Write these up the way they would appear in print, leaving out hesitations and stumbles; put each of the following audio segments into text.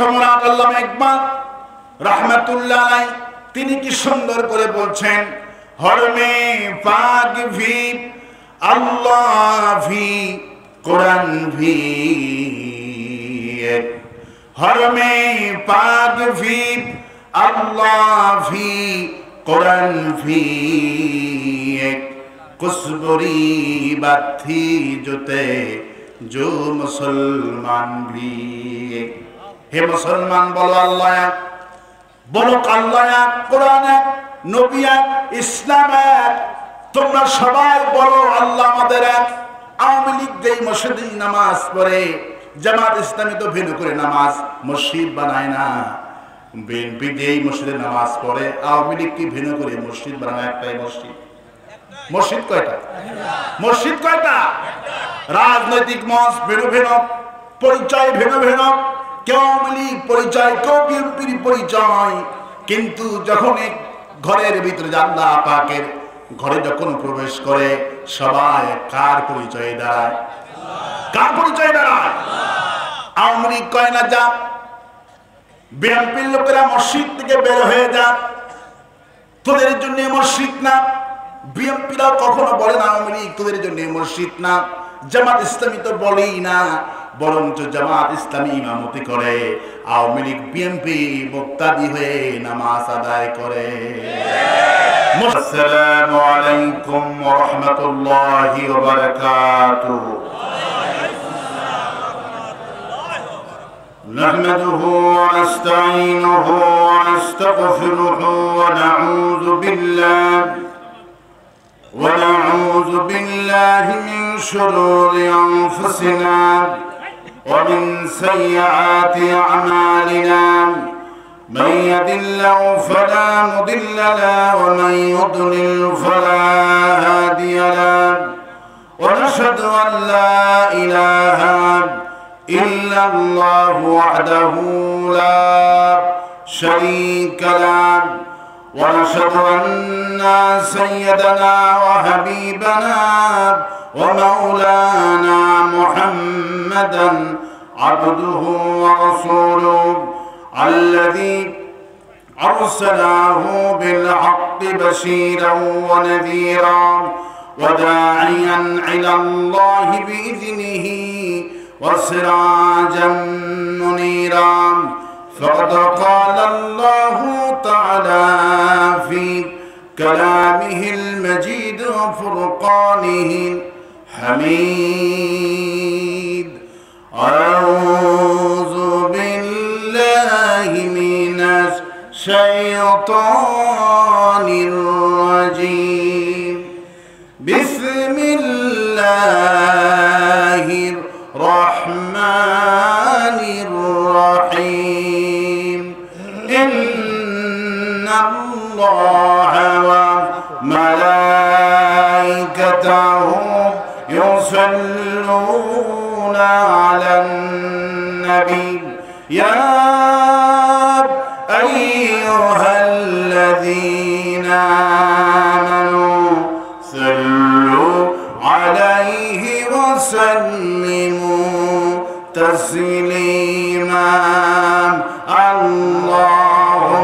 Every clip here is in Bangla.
সম্রাট আল্লামা ইকবাল রাহমাতুল্লাহ আলাইহি তিনি কি সুন্দর করে বলছেন, হরমে পাক ভি আল্লাহ ভি কোরআন ভি, হরমে পাক ভি আল্লাহ ভি কোরআন ভি, কুসবুরি বাথি জুতে जो मुसलमान भी। हे मुसलमान बोलो अल्लाह एक, बोलो अल्लाह एक, कुरान एक, नबी एक, इस्लाम एक। তোমরা সবাই বলো আল্লাহ আমাদের এক। আওয়ামী লীগ যেই মসজিদে নামাজ পড়ে, জামাত ইসলামী তো ভিন্ন করে নামাজ মসজিদ বানায় না। বিএনপি যেই মসজিদে নামাজ পড়ে, আওয়ামী লীগ কি ভিন্ন করে মসজিদ বানায়? একটাই মসজিদ। মসজিদ কয়টা? মসজিদ কয়টা? রাজনৈতিক মত ভিন্ন ভিন্ন, পরিচয় ভিন্ন ভিন্ন, কেউ আওয়ামী লীগ পরিচয়, কেউ বিএনপির পরিচয়, কিন্তু যখন এক ঘরের ভিতরে আল্লাহ পাকের ঘরে যখন প্রবেশ করে, সবাই কার পরিচয় দাঁড়ায়? কার পরিচয় দাঁড়ায়? আওয়ামী লীগ কয় না যা, বিএনপির লোকেরা মসজিদ থেকে বের হয়ে যা, তোদের জন্য মসজিদ না। বিএনপিরা কখনো বলে না আওয়ামী লীগ তোদের জন্য মসজিদ না। জামাত ইসলামী তো বলেই না, বরঞ্চ জামাত ইসলামী ইমামতি করে, আওয়ামী লীগ বিএনপি মুক্তাদি হয়ে নামাজ আদায় করে। আসসালামু আলাইকুম ওয়া রাহমাতুল্লাহি ওয়া বারাকাতুহু। নাহমাদুহু ওয়া নাস্তাঈনুহু ওয়া নাস্তাগফিরুহু ওয়া ونعوذ بالله من شرور أنفسنا ومن سيئات أعمالنا، من يهد الله فلا مضل له ومن يضلل فلا هادي له، ونشهد أن لا إله إلا الله وحده لا شريك له، ونشهد أن سيدنا وحبيبنا ومولانا محمدا عبده ورسوله الذي أرسله بالحق بشيرا ونذيرا وداعيا إلى الله بإذنه وسراجا منيرا، فقد قال الله تعالى في كلامه المجيد وفرقانه الحميد: أعوذ بالله من الشيطان الرجيم، بسم الله الرحمن الرحيم، إن الله وملائكته يصلون على النبي، يا أيها الذين آمنوا صلوا عليه وسلموا تسليما، اللهم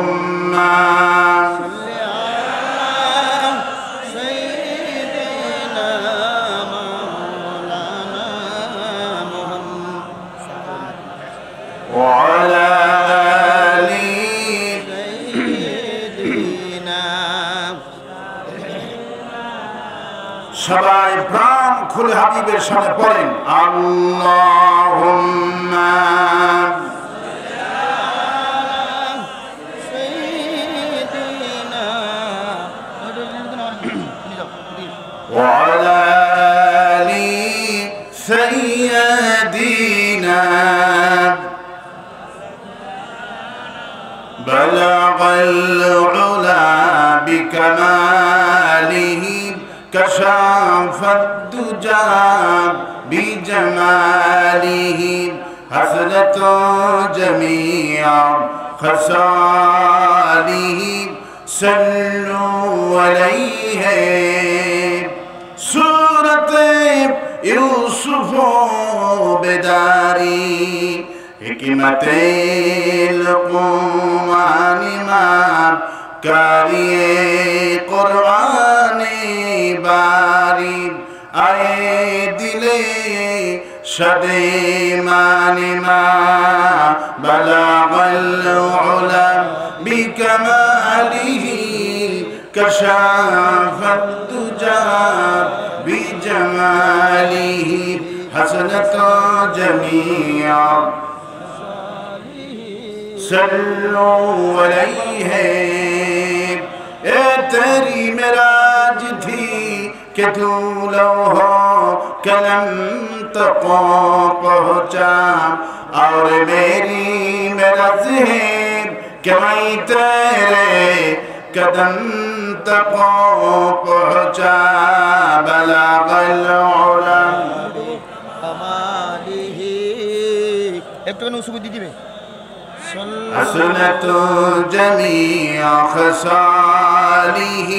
صل على سيدنا مولانا محمد وعلى آل سيدنا। সবাই প্রাণ খুলে হাবিবের সামনে পড়েন, আল্লাহুম্মা وعلى آل سيدنا، بلغ العلا بكماله، كشف الدجى بجماله، حسنت جميع خصاله، صلوا عليه سورة يوسف بداري हिकमते लुक़मान मार कारिए कुर्बानी बारी आए दिले शदे मानिमा बलागल उला बिकमालिही कशाफत तुजा बिजमालिही हसनत जमीआ सल्लु अलैहि ए तेरी मेराज थी कि तू लौहो कलम तक पहुँचा और मेरी मेराज है कि मैं तेरे कदम तक पहुँचा बलागल उला कमालिही একটুখানি উসুবি দিয়ে দিবে حسنة جميع خصاله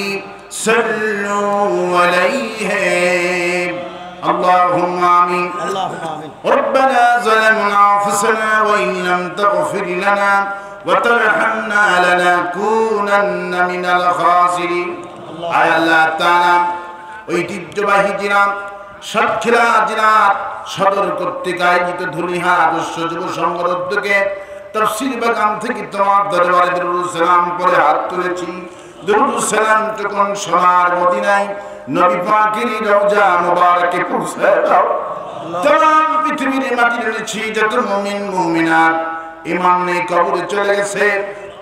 صلوا عليه اللهم آمين اللهم آمين ربنا ظلمنا أنفسنا وإن لم تغفر لنا وترحمنا لنكونن من الخاسرين আয় আল্লাহ তাআলা ঐতিহ্যবাহী জিনাত সাতক্ষীরা জিনাত সদর কর্তৃক আয়োজিত ধুলিহা আদর্শ যুব সংঘের উদ্যোগে তাফসীর বাগান থেকে তোমার দরবারে দরুদ সালাম পড়ে হাত তুলেছি। দরুদ সালাম যখন সোনার মদিনায় নবী পাকের রওজা মুবারকে পৌঁছে দাও। तमाम পৃথিবীর মাটির নিচে যত মুমিন মুমিনাত ঈমান নিয়ে কবরে চলে গেছে,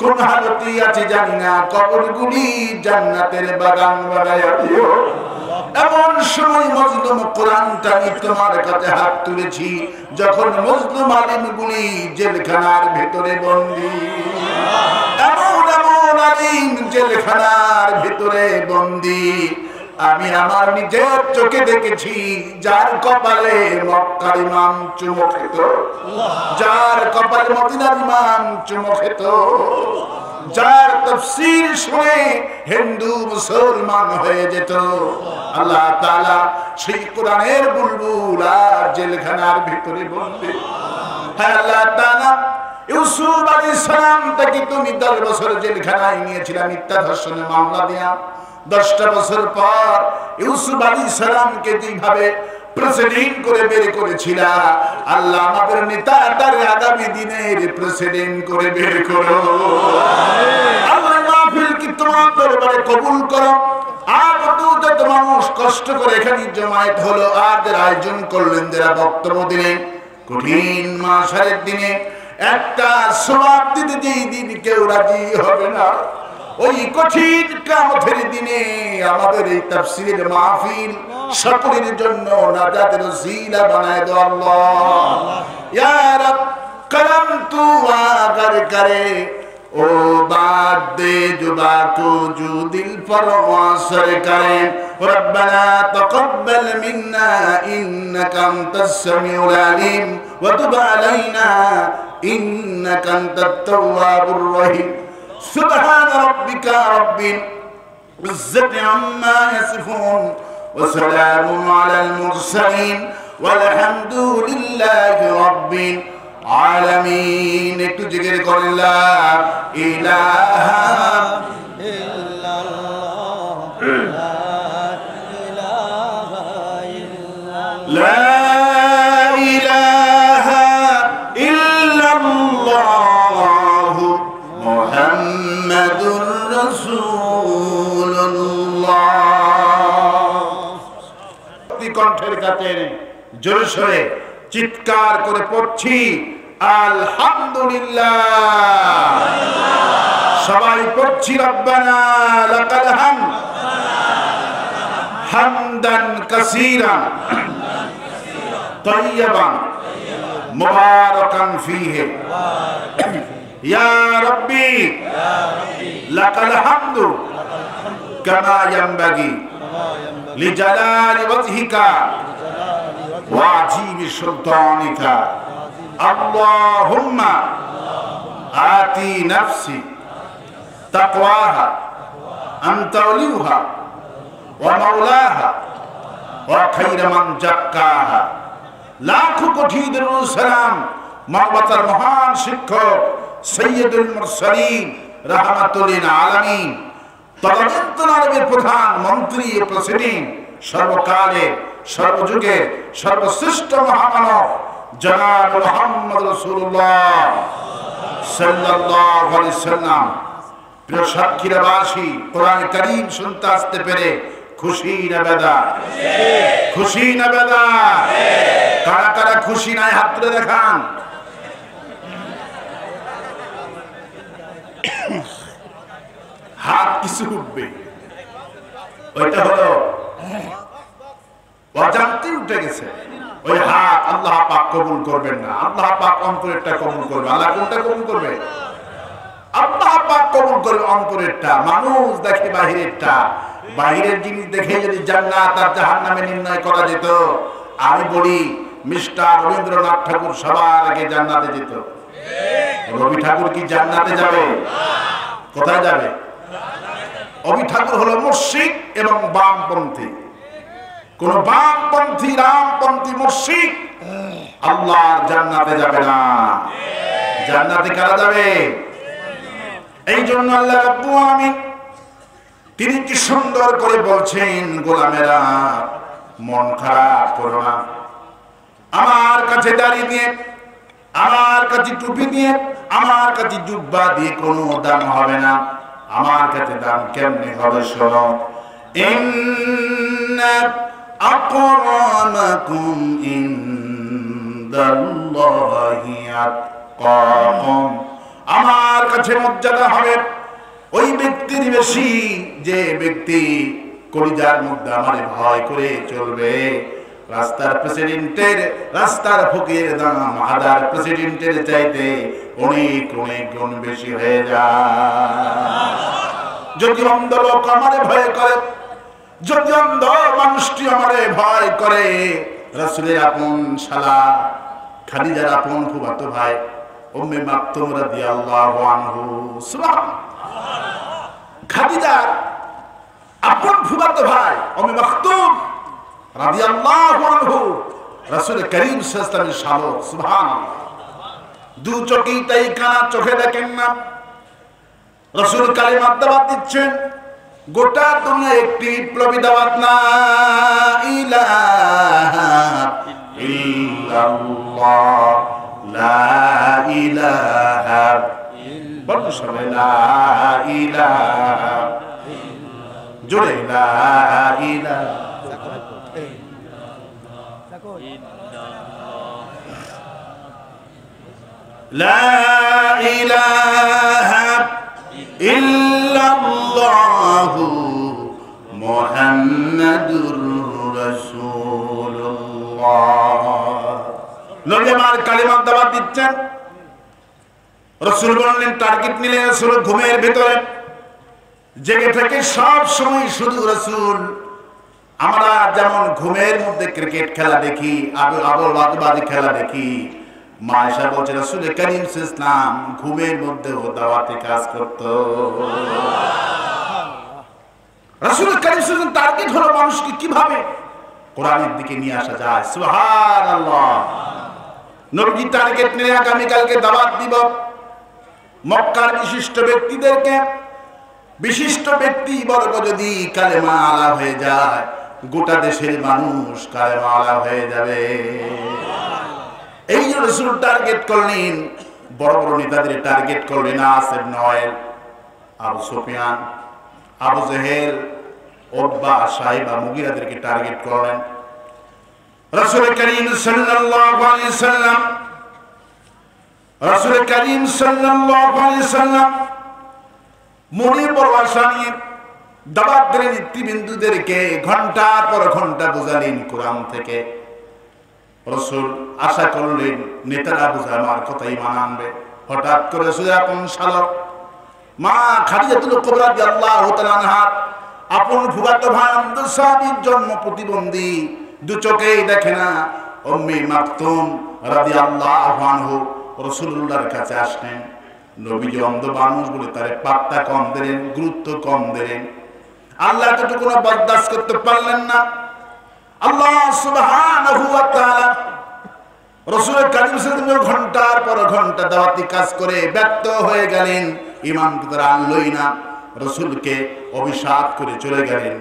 কোন হালতে আছে জানি না, কবরগুলি জান্নাতের বাগান বানায়া দিও। এমন সময় মজলুম কোরআনটা আমি তোমার কাছে হাত তুলেছি যখন মজলুম আলিমগুলি জেলখানার ভেতরে বন্দী। এমন এমন আলিম জেলখানার ভেতরে বন্দী আমি আমার নিজের চোখে দেখেছি, যার কপালে মক্কার ইমাম চুমো খেত, যার কপালে মদিনার ইমাম চুমো খেত, যার তাফসীর শুনে হিন্দু মুসলমান হয়ে যেত। আল্লাহ তাআলা সেই কোরআনের বুলবুল আর জেলখানার ভিতরে বন্দী। হ্যাঁ আল্লাহ তাআলা ইউসুফ আলাইহিস সালাম তাকে তুমি 10 বছর জেলখানায় নিয়েছিলেন মিথ্যা ধর্ষণের মামলা দিয়া। 10টা বছর পর ইউসুফ আলাইহিস সালামকে যেভাবে প্রেসিডেন্ট করে বের করেছিল, আল্লাহ আমাদের নেতা তার আগামী দিনের প্রেসিডেন্ট করে বের করো। আল্লাহ মাহফিল কি তোমার দরবারে কবুল করো। আর যত মানুষ কষ্ট করে এখানে জমায়েত হলো, আর যারা আয়োজন করলেন, যারা বক্তব্য দিলেন, কঠিন মাশারের দিনে একটা সওয়াব দিতে যেই দিন কেউ রাজি হবে না, ওই কঠিন কিয়ামতের দিনে আমাদের এই তাফসীরের মাহফিল সকলের জন্য নাজাতের ওসিলা বানায় দাও আল্লাহ। ইয়া রব করম তু আগার করে ও বাদ দে जुबा को जो दिल पर वासर करे रब्बना तकब्बल मिन्ना इन्नका अंतस समीउल अलीम व तुब अलैना इन्नका अंतात तव्वाबुर रहीम सुबहान रब्बिका रब्बिल इज्जति अम्मा यसिफून व सलामुन अलल मुरसलीन वलहमदुलिल्लाहि रब्बिल आलमीन। একটু জিকির করেন লা ইলাহা ইল্লাল্লাহ লা ইলাহা ইল্লাল্লাহ মুহাম্মাদুর রাসূলুল্লাহ। কণ্ঠের কাছে জোরে সোরে চিৎকার করে পড়ছি আলহামদুলিল্লাহ। সবাই পড়ছি রব্বানা লাকাল হামদ হামদান কাসীরান তাইয়্যিবান মুবারাকান ফীহি ইয়া রাব্বি লাকাল হামদু কামা ইয়ানবাগি লিজালালি ওয়াজহিকা وعجيب سلطانك اللهم آتي نفسي تقواها أنت وليها ومولاها وخير من زكاها। লাখ কোটি দরুদ সালাম মানবতার মহান শিক্ষক সৈয়দুল মুরসালিন রাহমাতুল লিল আলামিন, তদানীন্তন আরবের প্রধান মন্ত্রী ও প্রেসিডেন্ট, সর্বকালে সর্বযুগে সর্বশ্রেষ্ঠ মহামানব জনাব মুহাম্মদ রাসূলুল্লাহ সাল্লাল্লাহু আলাইহি সাল্লাম। প্রিয় সাতক্ষীরাবাসী, কোরআন কারীম শুনতে আসতে পেরে খুশি না বেদার? খুশি না বেদার? কারা কারা খুশি নাই হাত তুলে দেখান। হাত কিছু উঠবে, ওইটা হলো অজান্তে উঠে গেছে। ওই হাত আল্লাহ পাক কবুল করবেন না। আল্লাহ পাক অন্তরেরটা কবুল করবে। আল্লাহ কোনটা কবুল করবে? আল্লাহ পাক কবুল করবে অন্তরেরটা। মানুষ দেখে বাহিরেরটা। বাহিরের জিনিস দেখে যদি জান্নাত আর জাহান্নামে নির্ণয় করা যেত, আমি বলি মিস্টার রবীন্দ্রনাথ ঠাকুর সবার আগে জান্নাতে যেত। রবি ঠাকুর কি জান্নাতে যাবে? কোথায় যাবে? রবি ঠাকুর হলো মুশরিক এবং বামপন্থী। কোন বামপন্থী, রামপন্থী, মুশরিক আল্লাহর জান্নাতে যাবে না। জান্নাতে কারা যাবে? এই জন্য আল্লাহ রাব্বুল আলামিন তিনি কি সুন্দর করে বলছেন, গোলামেরা মন খারাপ করো না। আমার কাছে দাড়ি দিয়ে, আমার কাছে টুপি দিয়ে, আমার কাছে জুব্বা দিয়ে কোনো দাম হবে না। আমার কাছে দাম কেমনে হবে শোনো। ইন্না আকরামাকুম ইনদাল্লাহি আতকাকুম, আমার কাছে মর্যাদা হবে ওই ব্যক্তির বেশি যে ব্যক্তি কলিজার মধ্যে আমারে ভয় করে চলবে। রাস্তার প্রেসিডেন্টের, রাস্তার ফকির দাম হাজার প্রেসিডেন্টের চাইতে অনেক অনেক গুণ বেশি হয়ে যায়। যদি অন্ধ লোক আমারে ভয় করে, যদি অন্ধ মানুষটি আমারে ভয় করে, রাসূলের আপন শালা খাদিজার আপন ফুফাতো ভাই উম্মে মাকতুম রাদিয়াল্লাহু আনহু, সুবহানাল্লাহ, খাদিজার আপন ফুফাতো ভাই উম্মে মাকতুম রাদিয়াল্লাহু আনহু রাসূল করিম সাল্লাল্লাহু আলাইহি ওয়াসাল্লামের শালক, সুবহানাল্লাহ। দু চোখেই তাই কানা চোখে দেখেন না। রাসূল কালিমাত দাওয়াত দিচ্ছেন, গোটা দুনিয়া একটি বিপ্লবী দাওয়াত, লা ইলাহা ইল্লাল্লাহ, লা ইলাহা বলো সবাই, লা ইলাহা, জোরে লা ইলাহা, লা ইলাহা ইল্লাল্লাহু মুহাম্মাদুর রাসূলুল্লাহ। নবী আমার কালিমাত দাওয়াত দিচ্ছেন। রাসূল বললেন, টার্গেট নিলেন রাসূল ঘুমের ভিতরে জেগে থেকে সব সময় শুধু রাসূল। আমরা যেমন ঘুমের মধ্যে ক্রিকেট খেলা দেখি, আবল-বাজি খেলা দেখি, মা আয়েশা বলছে রাসূল করিম সাল্লাল্লাহু আলাইহি ওয়াসাল্লাম ঘুমের মধ্যেও দাওয়াতে কাজ করত। রাসূল করিম সাল্লাল্লাহু আলাইহি ওয়াসাল্লাম টার্গেট হলো মানুষকে কিভাবে কোরআনের দিকে নিয়ে আসা যায়। সুবহানাল্লাহ। নবী টার্গেট নিয়ে আগামী কালকে দাওয়াত দিব মক্কার বিশিষ্ট ব্যক্তিদেরকে। বিশিষ্ট ব্যক্তি বর্গ যদি কালেমা আলা হয়ে যায়, গোটা দেশের মানুষ কালেমা আলা হয়ে যাবে। এই যে রাসূল টার্গেট করলেন, বড় বড় নেতাদের টার্গেট করলেন, আসেব নয়েল, Abu Sufyan, Abu Jahl, Utba, Shaiba, মুগিরাদেরকে টার্গেট করলেন। রাসূল করিম সাল্লাল্লাহু আলাইহি সাল্লাম, রাসূল করিম সাল্লাল্লাহু আলাইহি সাল্লাম মনে বড় আশা নিয়ে দাওয়াত দিলেন নেতৃবৃন্দদেরকে, ঘন্টার পর ঘন্টা বোঝালেন কোরআন থেকে। রাসূল আশা করলেন নেতারা বুঝা আমার কথাই মানবে। হঠাৎ করে রাসূলের আপন শালক মা খাদিজাতুল কুবরা রাদিয়াল্লাহু তাআলা আনহা আপন ফুফাতো ভাই আব্দুল সাবির জন্ম প্রতিবন্ধী, দু চোখেই দেখে না, উম্মে মাকতুম রাদিয়াল্লাহু আনহু রাসূলুল্লাহর কাছে আসলেন। নবীজি অন্ধ মানুষ বলে তারে পাত্তা কম দিলেন, গুরুত্ব কম দিলেন। আল্লাহ এতটুকু বরদাস্ত করতে পারলেন না। আল্লাহ সুবহানাহু ওয়া তাআলা রাসূল কারীম সাল্লাল্লাহু আলাইহি ওয়াসাল্লাম ঘন্টার পর ঘন্টা দাওয়াতি কাজ করে ব্যর্থ হয়ে গেলেন, ঈমান তারা আনলই না, রাসূলকে অভিশাপ করে চলে গেলেন।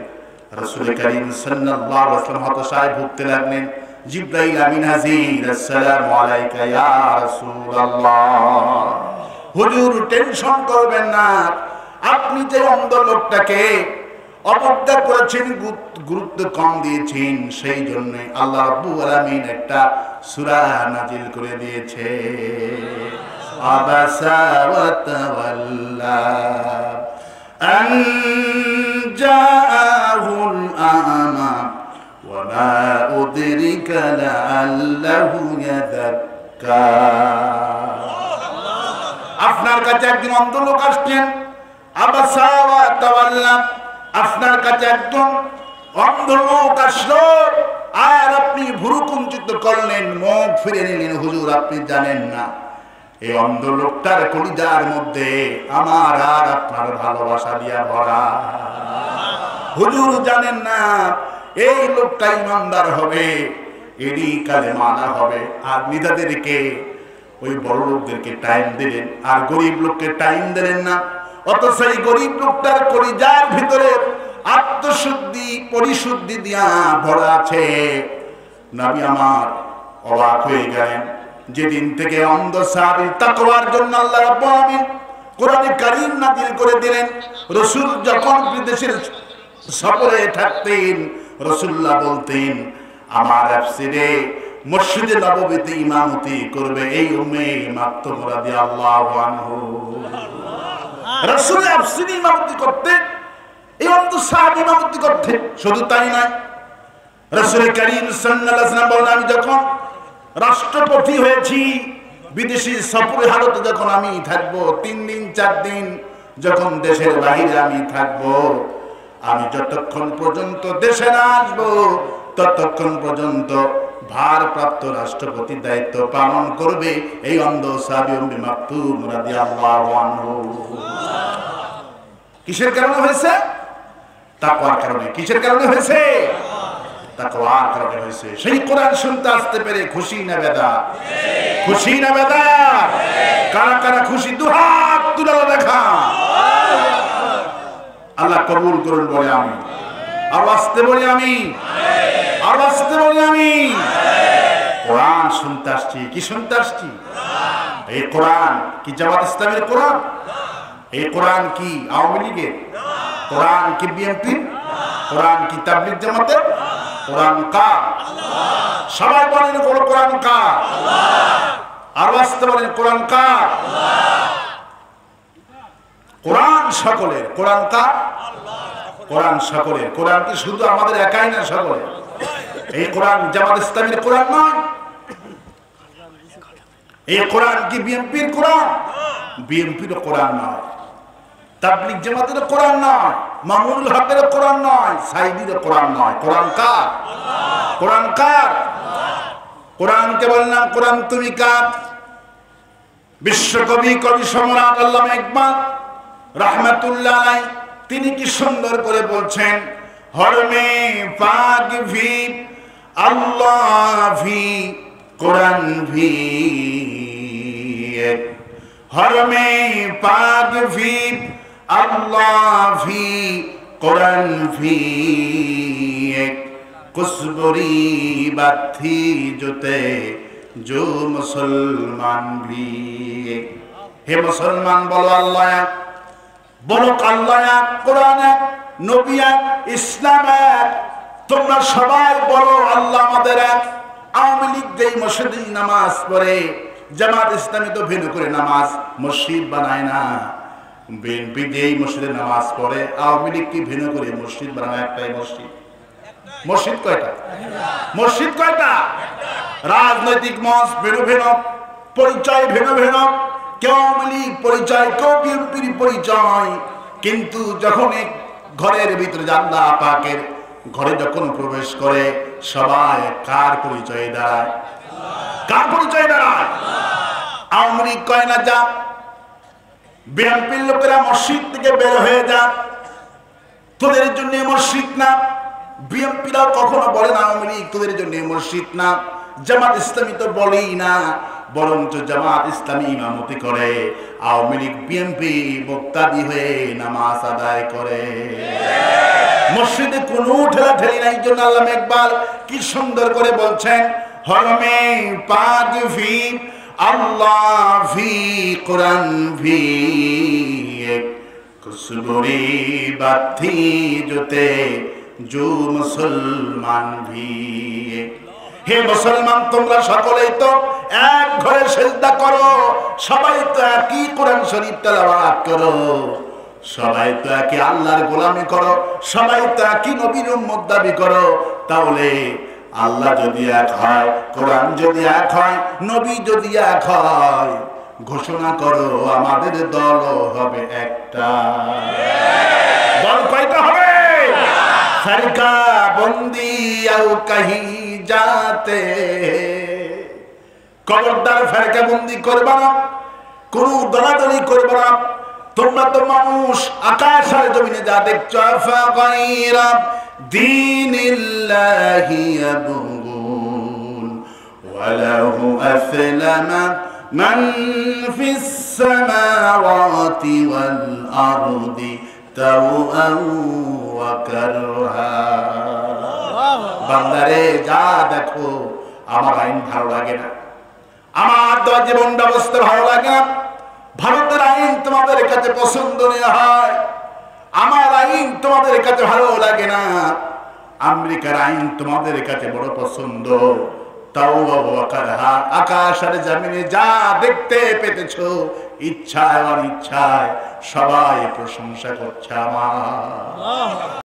রাসূল কারীম সাল্লাল্লাহু আলাইহি ওয়াসাল্লাম হতাশায় ভুগতে লাগলেন। জিবরাইল আমিন হাজির, আসসালামু আলাইকা ইয়া রাসূলুল্লাহ। হুজুর টেনশন করবেন না, আপনি যে অন্ধ লোকটাকে অবজ্ঞা করেছেন, গুরুত্ব কম দিয়েছেন, সেই জন্য আল্লাহ রাব্বুল আলামিন একটা সূরা নাজিল করে দিয়েছে। আবাসা ওয়া তাওয়াল্লা আন জাআহুল আমা ওয়া মা উদরিকা লাআল্লাহু ইয়াযাক্কা। আপনার কাছে একজন অন্ধ লোক আসছেন, আবাসা ওয়া তাওয়াল্লা, আপনার কাছে একজন অন্ধ লোক আসলো আর আপনি ভুরু কুঞ্চিত করলেন, মুখ ফিরে নিলেন। হুজুর আপনি জানেন না এই অন্ধ লোকটার কলিজার মধ্যে আমার আর আপনার ভালোবাসা দিয়া ভরা। হুজুর জানেন না এই লোকটা ইমানদার হবে, এরই কালেমা আনা হবে। আর নিজেদেরকে ওই বড় লোকদেরকে টাইম দিলেন আর গরিব লোককে টাইম দিলেন না। অথচ এই গরিব লোকটার কলিজার ভিতরে আত্মশুদ্ধি পরিশুদ্ধি দিয়া ভরা আছে। নবী আমার অবাক হয়ে গেলেন। যেদিন থেকে অন্ধ সাহাবীর তাকওয়ার জন্য আল্লাহ রাব্বুল আলামিন কোরআনে কারীম নাযিল করে দিলেন। রাসূল যখন বিদেশের সফরে থাকতেন, রাসূলুল্লাহ বলতেন আমার আফসিরে মসজিদে নববীতে ইমামতি করবে এই উম্মে মাকতুম রাদিয়াল্লাহু আনহু। রাসূল আফসিরে ইমামতি করতেন, এই অন্ধ সাহাবী ইমামতি করতেন। শুধু তাই নয়, রাসূল কারীম সাল্লাল্লাহু আলাইহি ওয়াসাল্লাম বলেন আমি যখন রাষ্ট্রপতি হয়েছি, বিদেশি সফরে হালতে যখন আমি থাকবো 3 দিন 4 দিন, যখন দেশের বাইরে আমি থাকবো, আমি যতক্ষণ পর্যন্ত দেশে না আসবো ততক্ষণ পর্যন্ত ভারপ্রাপ্ত রাষ্ট্রপতির দায়িত্ব পালন করবে এই অন্ধ সাহাবী উম্মে মাকতুম রাদিয়াল্লাহু আনহু। কিসের কারণে হয়েছে? তাকওয়ার কারণে। কিসের কারণে হয়েছে? তাকওয়ার কারণে হয়েছে। সেই কোরআন শুনতে আসতে পেরে খুশি না বেদার? খুশি না বেদার? কারা কারা খুশি দুহাত তুলে দেখা। আল্লাহ কবুল করুন বলে আমি, আর আসতে বলি আমি, আর আসতে বলি আমি। কোরআন শুনতে আসছি। কি শুনতে আসছি? এই কোরআন কি জামাত ইসলামের কোরআন? এই কোরআন কি আওয়ামী লীগের? কোরআন কি বিএনপি? কোরআন কি তাবলীগ জামাতের? কোরআন কার? সবাই বলেন কোরআন কার? আর আসতে বলেন কোরআন কার? কোরআন সকলের। কোরআন কার? কোরআন সকলের। কোরআন কি শুধু আমাদের একাই না, সকলের। এই কোরআন জামাত ইসলামের কোরআন নয়। এই কোরআন কি বিএনপির কোরআন? বিএনপির কোরআন নয়, তাবলীগ জামাতের কোরআন নয়, মামুনুল হকের কোরআন নয়, সাইদির কোরআন নয়। কোরআন কার? কোরআন কার? কোরআনকে বললাম কোরআন তুমি কার? বিশ্বকবি কবি সম্রাট আল্লামা ইকবাল রাহমাতুল্লাহ আলাইহি তিনি কি সুন্দর করে বলছেন, হরমে পাক ভি আল্লাহ ভি কোরআন ভি, হরমে পাক ভি আল্লাহ ভি কোরআন ভি, কুসবরি বাথি জোতে जो মুসলমান ভি। হে মুসলমান বলো আল্লাহ এক, বলো আল্লাহ এক, কোরআন এক, নবী এক, ইসলাম এক। তোমরা সবাই বলো আল্লাহ আমাদের এক। আওয়ামী লীগ যেই মসজিদে নামাজ পড়ে, জামাত ইসলামী তো ভিন্ন করে নামাজ মসজিদ বানায় না। বিএনপি যেই মসজিদে নামাজ পড়ে, আওয়ামী লীগ কি ভিন্ন করে মসজিদ বানায়? একটাই মসজিদ। মসজিদ কয়টা? মসজিদ কয়টা? রাজনৈতিক মত ভিন্ন ভিন্ন, পরিচয় ভিন্ন ভিন্ন, কেউ আওয়ামী লীগ পরিচয়, কেউ বিএনপির পরিচয়। কিন্তু যখন এক ঘরের ভিতরে আল্লাহ পাকের ঘরে যখন প্রবেশ করে, সবাই কার পরিচয় দাঁড়ায়? কার পরিচয় দাঁড়ায়? আওয়ামী লীগ কয় না যা, বিএনপির লোকেরা মসজিদ থেকে বের হয়ে যা, তোদের জন্য মসজিদ না। বিএনপিরাও কখনো বলে না আওয়ামী লীগ তোদের জন্য মসজিদ না। জামাত ইসলামী তো বলেই না, বরঞ্চ জামাত ইসলামী ইমামতি করে, আওয়ামী লীগ বিএনপি মুক্তাদি হয়ে নামাজ আদায় করে। মসজিদে কোনো ঠেলাঠেলি নাই। জন্য আল্লামা ইকবাল কি সুন্দর করে বলছেন, হরমে পাক ফি আল্লাহ ফি কোরআন ফি কুসবুরি বাতি জুতে জো মুসলমান ভি। হে মুসলমান, তোমরা সকলেই তো এক ঘরে সিজদা করো, সবাই তো একই কোরআন শরীফ তেলাওয়াত করো, সবাই তো একই আল্লাহর গোলামি করো, সবাই তো একই নবীর উম্মত দাবি করো। তাহলে আল্লাহ যদি এক হয়, কোরআন যদি এক হয়, নবী যদি এক হয়, ঘোষণা করো আমাদের দল হবে একটা। দল কয়টা হবে? ফরকা বন্দি আও কাহি যাতে। খবরদার ফরকা বন্দি করবা না, কোন দলাদলি করবা না। তোমরা তো মানুষ, আকাশ আর জমিনে যা দেখছো, ফাগাইরা দীনিল্লাহি ইয়াবগুন ওয়ালাহু আসলামা মান ফিস সামাওয়াতি ওয়াল আরদি তাওআন ওয়া কারহা। বান্দারে যা দেখো, আমার আইন ভালো লাগে না, আমার জীবন ব্যবস্থা ভালো লাগে না। ভারতের আইন তোমাদের কাছে পছন্দনীয় হয়, আমার আইন তোমাদের কাছে ভালো লাগে না। আমেরিকার আইন তোমাদের কাছে বড় পছন্দ। তাও আকাশ আর জমিনে যা দেখতে পেতেছো, ইচ্ছায় আর ইচ্ছায় সবাই প্রশংসা করছে আমার।